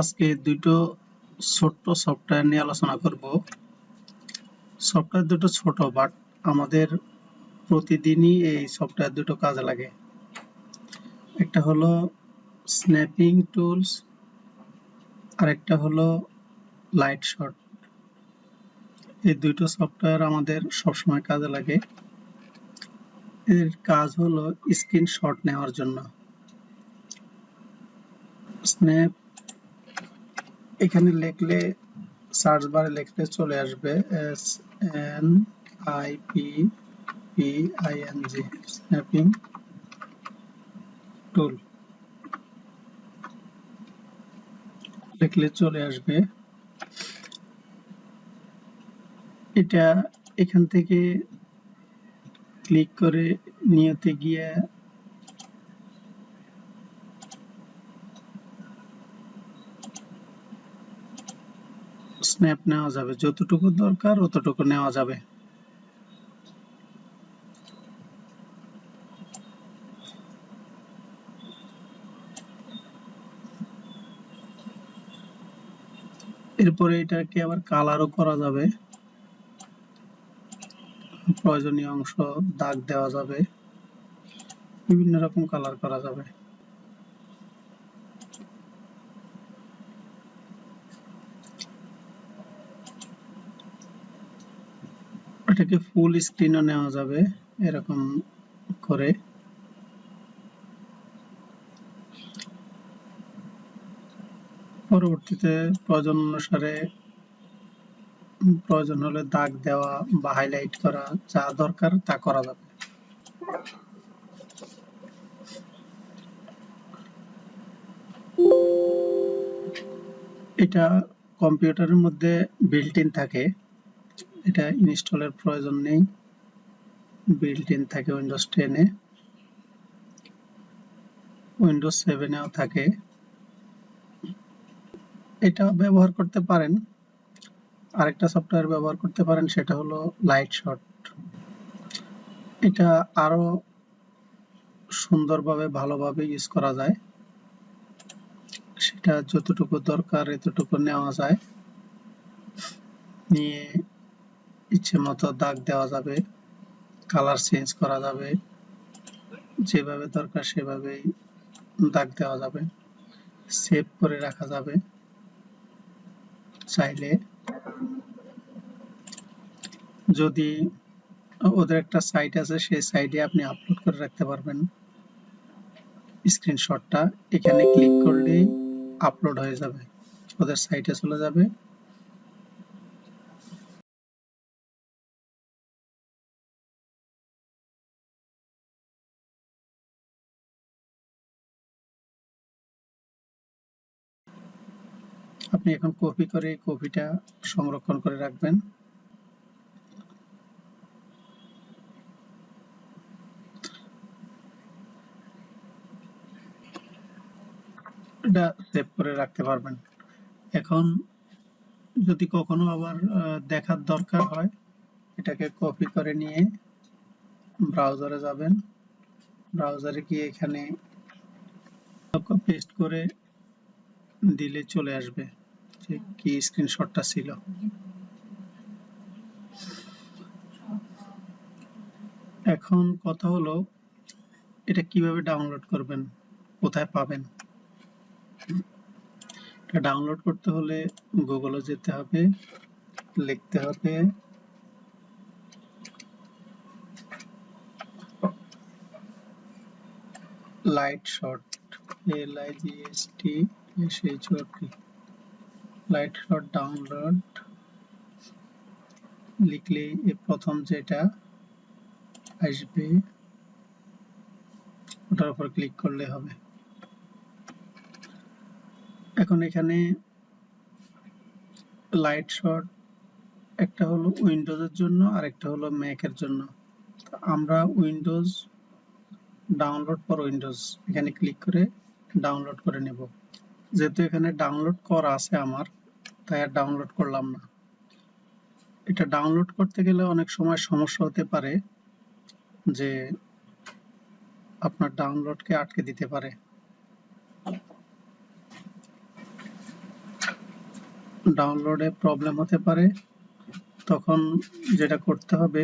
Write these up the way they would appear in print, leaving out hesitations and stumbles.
আজকে দুটো ছোট্ট সফটওয়্যার নিয়ে আলোচনা করব। সফটওয়্যার দুটো ছোট, বাট আমাদের প্রতিদিনই এই সফটওয়্যার দুটো কাজে লাগে। একটা হলো স্ন্যাপিং টুলস আর একটা হলো লাইটশট। এই দুটো সফটওয়্যার আমাদের সবসময় কাজে লাগে। এর কাজ হলো স্ক্রিনশট নেওয়ার জন্য। স্ন্যাপ এখানে লিখলে, সার্চ বারে লিখলে চলে আসবে SNIPPING, স্ন্যাপিং টুল লিখলে চলে আসবে। এটা এখান থেকে ক্লিক করে নিয়তে গিয়ে স্ন্যাপ নেওয়া যাবে, যতটুকু দরকার অতটুকু নেওয়া যাবে। এরপরে এটাকে আবার কালারও করা যাবে, প্রয়োজনীয় অংশ দাগ দেওয়া যাবে, বিভিন্ন রকম কালার করা যাবে। এটাকে ফুল স্ক্রিনও নেওয়া যাবে এরকম করে। পরবর্তীতে প্রয়োজন অনুসারে প্রয়োজন হলে দাগ দেওয়া বা হাইলাইট করা, যা দরকার তা করা যাবে। এটা কম্পিউটারের মধ্যে বিল্ট ইন থাকে, এটা ইনস্টলের প্রয়োজন নেই, বিল্ট ইন থাকে উইন্ডোজ 10 এ, উইন্ডোজ 7 এও থাকে। এটা ব্যবহার করতে পারেন, আরেকটা সফটওয়্যার ব্যবহার করতে পারেন, সেটা হলো লাইটশট। এটা আরো সুন্দরভাবে ভালোভাবে ইউজ করা যায়, সেটা যতটুকু দরকার এতটুকু নেওয়া যায়, নিয়ে ইচ্ছে মতো দাগ দেওয়া যাবে, কালার চেঞ্জ করা যাবে, যেভাবে দরকার সেভাবেই দাগ দেওয়া যাবে, সেভ করে রাখা যাবে। চাইলে যদি ওদের একটা সাইট আছে, সেই সাইটে আপনি আপলোড করে রাখতে পারবেন স্ক্রিনশটটা। এখানে ক্লিক করলেই আপলোড হয়ে যাবে, ওদের সাইটে চলে যাবে। আপনি এখন কপি করে কপিটা সংরক্ষণ করে রাখবেন। এটা সেভ করে রাখতে পারবেন। এখন যদি কখনো আবার দেখার দরকার হয়, এটাকে কপি করে নিয়ে ব্রাউজারে যাবেন, ব্রাউজারে গিয়ে এখানে পেস্ট করে দিলে চলে আসবে যে কি স্ক্রিনশটটা ছিল। এখন কথা হলো, এটা কিভাবে ডাউনলোড করবেন, কোথায় পাবেন। এটা ডাউনলোড করতে হলে গুগলে যেতে হবে, লিখতে হবে LightShot, LightShot, LightShot ডাউনলোড লিখলে প্রথম যেটা আসবে ওটার উপর ক্লিক করলে হবে। এখন এখানে LightShot একটা হলো উইন্ডোজের জন্য আর একটা হলো ম্যাকের জন্য। আমরা উইন্ডোজ ডাউনলোড ফর উইন্ডোজ এখানে ক্লিক করে ডাউনলোড করে নেব। যেহেতু এখানে ডাউনলোড করা আছে আমার, তাই আর ডাউনলোড করলাম না। এটা ডাউনলোড করতে গেলে অনেক সময় সমস্যা হতে পারে, যে আপনার ডাউনলোডকে আটকে দিতে পারে। ডাউনলোডে প্রবলেম হতে পারে, তখন যেটা করতে হবে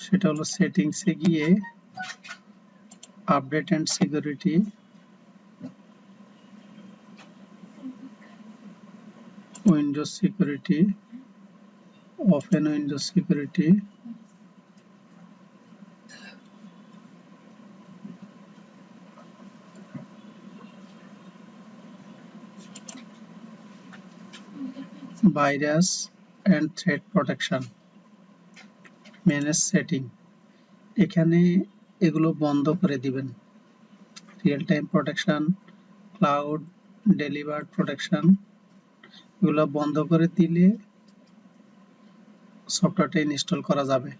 সেটা হলো সেটিংসে গিয়ে update and security, Windows security, open Windows security, virus and threat protection, manage setting, এখানে এগুলো বন্ধ করে দিবেন। Real time protection, cloud delivered protection, এগুলো বন্ধ করে দিলে সফটওয়্যারটা ইনস্টল করা যাবে।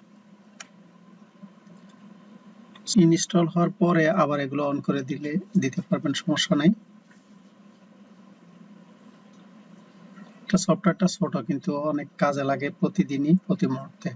ইনস্টল হওয়ার পরে আবার এগুলো অন করে দিতে পারবেন, সমস্যা নাই। সফটওয়্যারটা ছোট কিন্তু অনেক কাজে লাগে প্রতিদিনই, প্রতি মুহূর্তে।